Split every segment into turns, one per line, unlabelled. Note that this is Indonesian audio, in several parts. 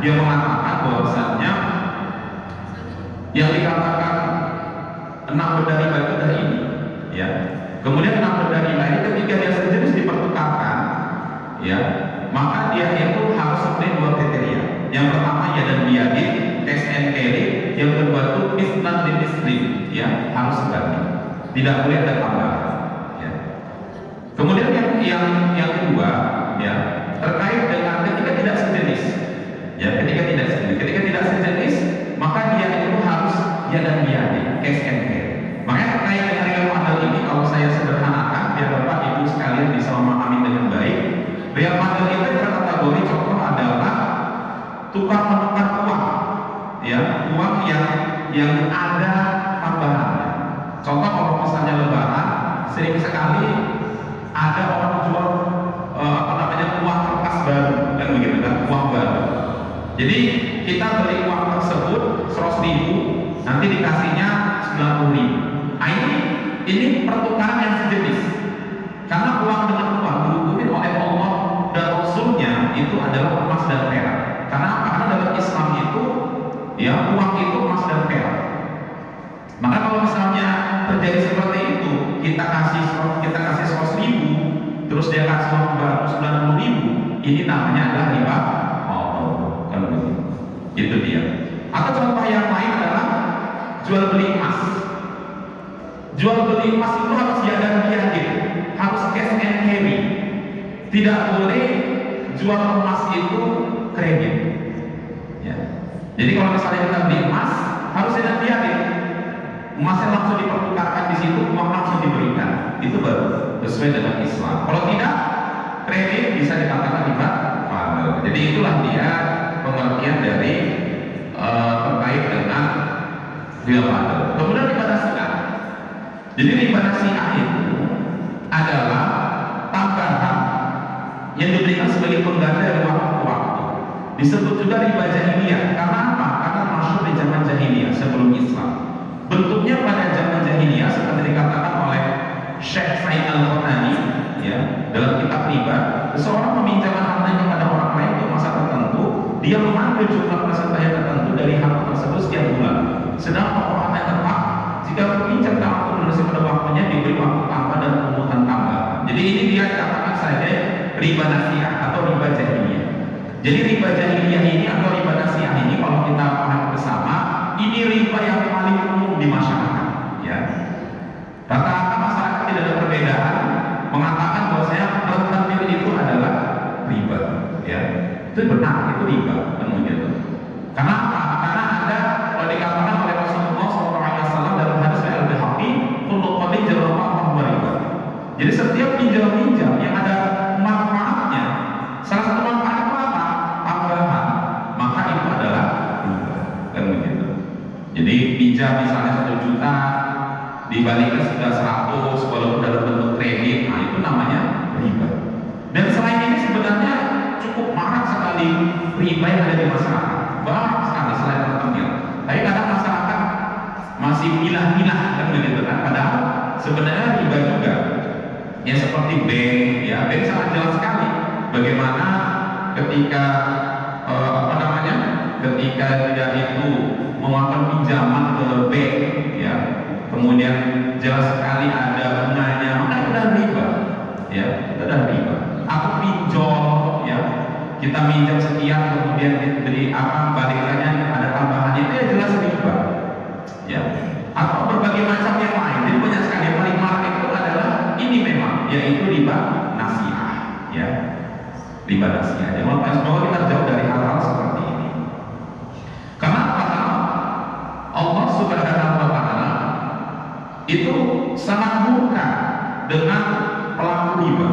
dia mengatakan bahwasannya yang dikatakan 6 benda riba itu dari ini, ya. Kemudian 6 benda riba ini ketika dia sejenis dipertukarkan, ya, maka dia itu harus memenuhi 2 kriteria. Yang pertama ya dan biadi, cash and carry. Yang kedua itu mislan dan misli, ya, harus sebanding, tidak boleh ada tambahan, ya. Kemudian yang kedua, ya, terkait dengan ketika tidak sejenis, ya, ketika tidak sejenis, maka dia itu harus ya dan biadi, cash and carry. Makanya terkait dengan real model ini, kalau saya sederhanakan biar Bapak Ibu sekalian bisa memahami dengan baik, real model itu berkategori contoh adalah tukar menukar uang, ya, uang yang ada tambahannya. Contoh kalau misalnya lebaran, sering sekali ada orang jual uang kertas baru, kan begitu kan, uang baru. Jadi kita beli uang tersebut 100.000, nanti dikasihnya 90.000. Nah, ini pertukaran yang sejenis, karena uang dengan uang dihukumi oleh Allah dan Rasulnya itu adalah emas dan perak. Karena apa? Karena dalam Islam itu, ya, uang itu emas dan perak. Maka kalau misalnya terjadi seperti itu, kita kasih 100.000, terus dia kasih uang baru 90.000, ini namanya adalah riba. Oh, kan begitu. Itu dia. Atau contoh yang lain adalah jual beli emas. Jual beli emas itu harus diadakan biadil, harus cash and carry. Tidak boleh jual emas itu kredit, ya. Jadi kalau misalnya kita beli emas, harus diadakan biadil, emasnya langsung dipertukarkan di situ, uang langsung diberikan, itu baru sesuai dengan Islam. Kalau tidak, kredit bisa dikatakan riba fadl. Jadi itulah dia pengertian dari terkait dengan riba fadl. Kemudian riba nasi'ah. Jadi riba nasi'ah itu adalah tambahan yang diberikan sebagai pengganda dari waktu ke waktu. Disebut juga riba jahiliyah. Karena apa? Karena masyhur di zaman jahiliyah sebelum Islam. Bentuknya pada zaman jahiliyah seperti dikatakan oleh Syekh Sa'id Al-Qurani, ya, dalam kitab riba, seseorang meminjamkan hartanya kepada orang lain untuk masa tertentu, dia mengambil jumlah persentase tertentu dari harta tersebut setiap bulan. Sedangkan orang yang tetap jika meminjam dalam kondisi pada waktunya diberi waktu tambah dan pungutan tambah. Jadi ini dia dikatakan saja riba nasi'ah atau riba jahiliyah. Jadi riba jahiliyah ini atau riba nasi'ah ini kalau kita pahami bersama, ini riba yang paling umum di masyarakat, ya. Rata-rata masyarakat tidak ada perbedaan mengatakan bahwa saya rentenir itu adalah riba, ya. Itu benar, itu riba, kan begitu. Karena apa? Karena ada kalau dikatakan oleh Rasulullah SAW dalam hadis Al-Baihaqi, kullu qadin jarrah riba. Jadi setiap pinjam-pinjam yang ada manfaatnya, salah satu manfaat itu apa? Tambahan, maka itu adalah riba, kan begitu. Jadi pinjam misalnya 1 juta, dibalikkan sudah 100 walaupun dalam bentuk kredit, nah itu namanya riba. Dan selain ini sebenarnya cukup marak sekali riba yang ada di masyarakat, banyak sekali selain rentenir. Tapi kadang masyarakat masih milah-milah, kan begitu kan? Padahal sebenarnya riba juga. Ya seperti bank, ya, bank sangat jelas sekali bagaimana ketika ketika dia itu mengeluarkan pinjaman ke bank, ya, kemudian jelas sekali ada bunganya, maka itu adalah riba, ya, itu adalah riba. Atau pinjol, ya, kita minjam sekian kemudian diberi balikannya ada tambahannya, itu ya jelas riba, ya. Atau berbagai macam yang lain. Jadi banyak sekali. Yang paling marak itu adalah ini memang, yaitu riba nasi'ah, ya, riba nasi'ah. Jadi semoga kita jauh dari hal-hal seperti ini. Karena Allah Subhanahu wa Ta'ala itu sangat murka dengan pelaku riba.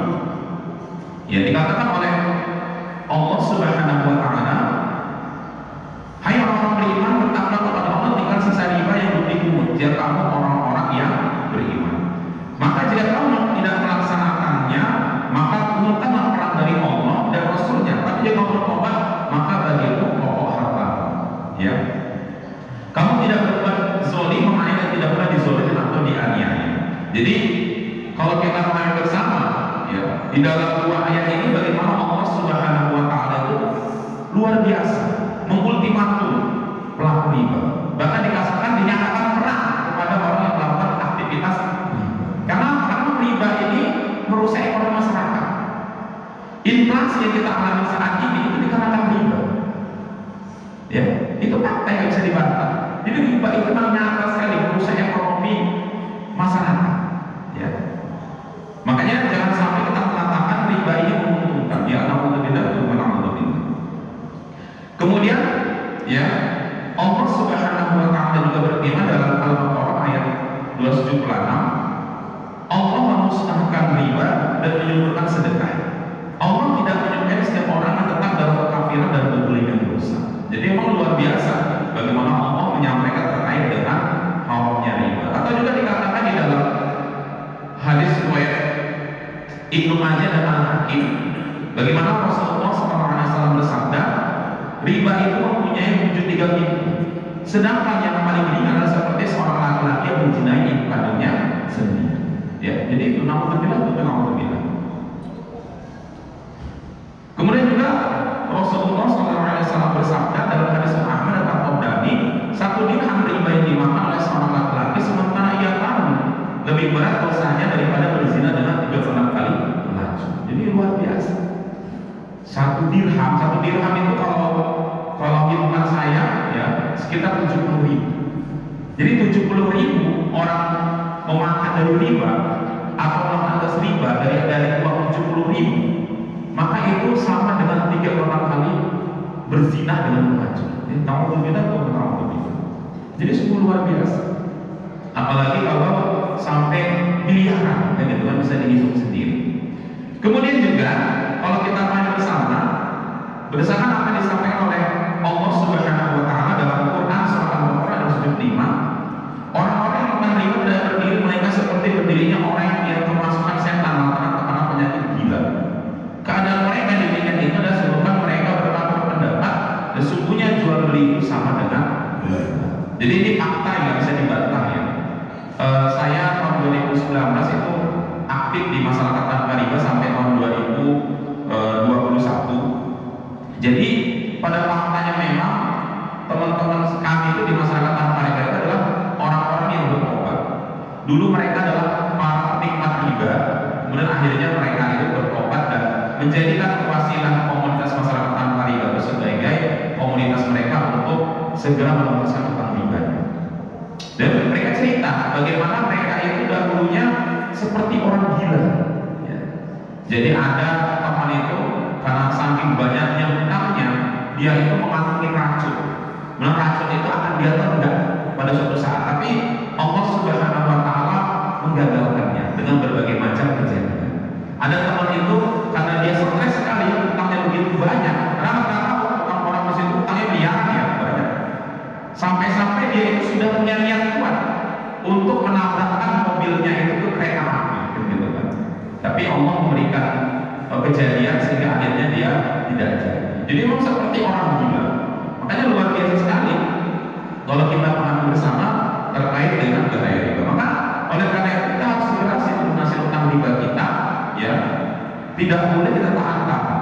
Ya, dikatakan oleh Allah Subhanahu wa Ta'ala, hai orang-orang beriman, bertakwa kepada Allah dengan sisa riba yang belum dipungut, jika kamu orang-orang yang beriman. Maka jika kamu tidak melaksanakannya, maka pungutanlah perang dari Allah dan Rasulnya. Tapi jika kamu bertobat, maka bagimu pokok harta. Ya, kamu tidak berbuat zolim, makanya tidak pernah dizolim atau dianiaya. Jadi kalau kita pahami bersama, ya, di dalam 2 ayat ini bagaimana Allah Subhanahu wa Ta'ala itu luar biasa ultimatum pelaku riba, bahkan dikatakan dinyatakan perang kepada orang yang melakukan aktivitas riba. Karena riba ini merusak ekonomi masyarakat. Inflasi yang kita alami saat ini itu dikarenakan riba. Ya, itu fakta yang bisa dibantah. Jadi riba itu memang nyata sekali merusak ekonomi masyarakat. Ya. Makanya jangan sampai kita mengatakan riba ini menguntungkan. Ya, alhamdulillah. Kemudian, ya, Allah Subhanahu wa taala juga berfirman dalam Al-Baqarah ayat 276, Allah memusnahkan riba dan menyuburkan sedekah. Allah tidak menyukai setiap orang yang tetap dalam kekafiran dan bergeliling dosa. Jadi memang luar biasa bagaimana Allah menyampaikan terkait dengan haramnya riba. Atau juga dikatakan di dalam hadis riwayat Ibnu Majah dan Al-Hakim, bagaimana Rasulullah SAW bersabda, riba itu mempunyai wujud 3 pintu. Sedangkan yang paling ringan adalah seperti seorang laki-laki yang menzinai ibu kandungnya sendiri. Ya, jadi itu naudzubillah. Kemudian juga Rasulullah SAW bersabda dalam hadis Ahmad dan Tabrani, 1 dirham riba yang dimakan oleh seorang laki-laki sementara ia tahu lebih berat dosanya daripada berzina dengan 36 kali pelacur. Jadi luar biasa. 1 dirham itu kalau hitungan saya ya sekitar 70.000. Jadi 70.000 orang memakan dari riba atau memakan atas riba dari uang 70.000, maka itu sama dengan 36 kali berzina dengan pelacur. Jadi sungguh luar biasa. Apalagi kalau sampai miliaran, dan itu kan bisa dihitung sendiri. Kemudian juga kalau kita main bersama, berdasarkan apa yang disampaikan oleh Allah Subhanahu wa taala dalam Quran surah Al-Baqarah ayat 75, orang-orang yang melakukan riba tidak berdiri mereka seperti berdirinya orang yang termasukkan setan lantaran terkena penyakit gila. Keadaan mereka demikian itu adalah sebabkan mereka berpendapat dan sesungguhnya jual beli itu sama dengan riba. Jadi ini fakta yang nggak bisa dibantah ya. Saya tahun 2019 itu aktif di masyarakat tanpa riba sampai tahun 2021. Jadi pada faktanya memang teman-teman kami itu di masyarakat tanpa riba itu adalah orang-orang yang bertobat. Dulu mereka adalah para penikmat riba, kemudian akhirnya mereka itu bertobat dan menjadikan wasilah komunitas masyarakat tanpa riba itu sebagai komunitas mereka untuk segera menuntaskan utang riba. Dan mereka cerita bagaimana mereka itu dahulunya seperti orang gila. Ya. Jadi ada teman itu karena saking banyaknya utangnya, dia itu mengantongi racun. Nah, racun itu akan dia tendang pada suatu saat. Tapi Allah Subhanahu wa taala menggagalkannya dengan berbagai macam kejadian. Ada teman itu karena dia stres sekali, utangnya begitu banyak. Karena orang-orang masih itu utangnya miliaran ya banyak. Sampai-sampai dia itu sudah punya niat kuat untuk menabrakkan mobilnya itu ke kereta api, gitu kan. Tapi Allah memberikan kejadian sehingga akhirnya dia tidak jadi. Jadi memang seperti orang gila. Makanya luar biasa sekali kalau kita paham bersama terkait dengan bahaya riba. Maka oleh karena itu kita harus segera melunasi utang riba kita, ya. Tidak boleh kita tahan-tahan.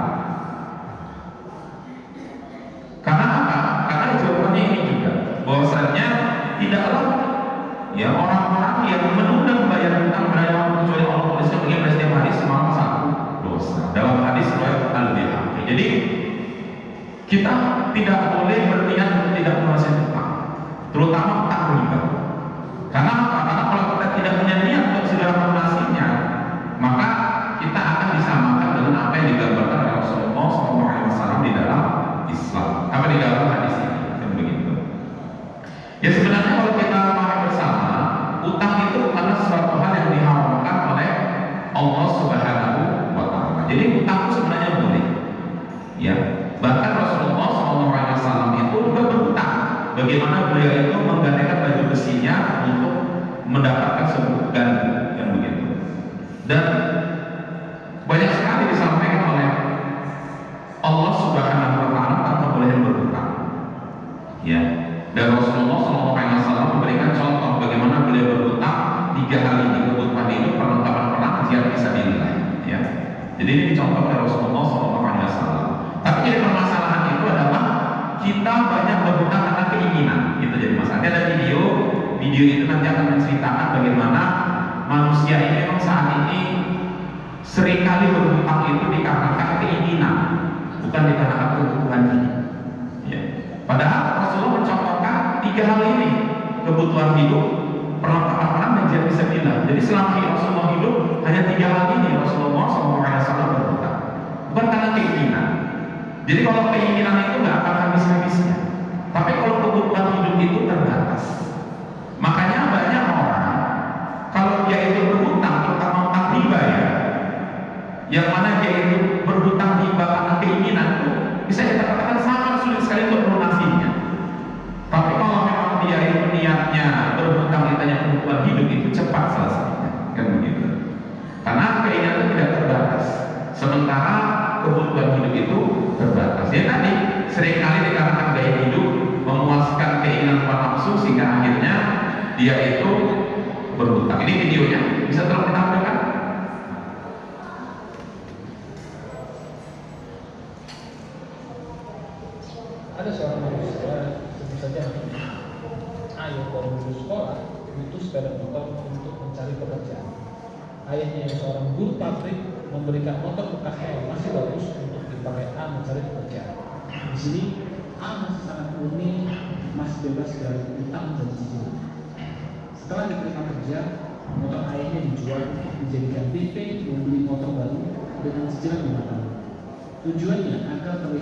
Karena apa? Karena jawabannya ini juga bahwasanya tidaklah ya orang-orang yang menunda membayar utang berada kecuali Allah tuliskan bagi setiap hari semalam 1 dosa. Dalam hadis riwayat Al-Baihaqi. Jadi kita tidak boleh berniat untuk tidak melunasi utang, terutama utang riba. Karena apa? Karena kalau kita tidak punya niat untuk segera melunasinya, maka kita akan disamakan dengan apa yang digambarkan oleh Rasulullah SAW di dalam Islam. Apa di dalam hadis ini? Kan begitu. Ya sebenarnya kalau kita pahami bersama, utang itu adalah suatu hal yang diharamkan oleh Allah Subhanahu wa taala. Jadi utang itu sebenarnya boleh. Ya. Bahkan Rasulullah SAW itu juga berutang. Bagaimana beliau itu menggandakan baju besinya untuk mendapatkan sebuah ganti, yang begitu. Dan banyak sekali disampaikan oleh Allah Subhanahu wa taala tentang boleh berutang. Ya. Dan Rasulullah SAW memberikan contoh bagaimana beliau berutang 3 kali di kebutuhan hidup, perlengkapan perang, jihad fisabilillah. Ya. Jadi ini dicontoh oleh Rasulullah SAW. Tapi jadi permasalahan itu adalah kita banyak berhutang karena keinginan. Itu jadi masalah. Ada video itu nanti akan menceritakan bagaimana manusia ini memang saat ini seringkali berhutang itu dikarenakan keinginan, bukan dikarenakan kebutuhan. Ya. Padahal Rasulullah mencontohkan 3 hal ini: kebutuhan hidup, perlengkapan makan, dan jihad fisabilillah. Jadi selama Rasulullah hidup hanya 3 hal ini Rasulullah SAW berhutang, bukan karena keinginan. Jadi kalau keinginan itu nggak akan habis-habisnya, tapi kalau kebutuhan hidup itu terbatas. Makanya banyak orang kalau dia itu berhutang, terutama utang riba ya, yang mana dia itu berhutang riba karena keinginan itu bisa kita katakan sangat sulit sekali untuk melunasinya. Tapi kalau memang dia itu niatnya berhutang ditanya kebutuhan hidup, itu cepat selesainya, kan begitu. Karena keinginan itu tidak terbatas, sementara kebutuhan hidup itu terbatas. Ya tadi seringkali dikarenakan gaya hidup memuaskan keinginan nafsu sehingga akhirnya dia itu berhutang. Ini videonya, bisa tolong ditampilkan?
Ada seorang manusia, sebut saja ayah baru lulus sekolah, butuh sepeda motor untuk mencari pekerjaan. Ayahnya yang seorang buruh pabrik memberikan motor bekasnya yang masih bagus untuk dipakai A mencari pekerjaan. Di sini A masih sangat murni, masih bebas dari utang dan cicilan. Setelah diterima kerja, motor ayahnya dijual untuk dijadikan DP membeli motor baru dengan cicilan 5 tahun. Tujuannya agar terlihat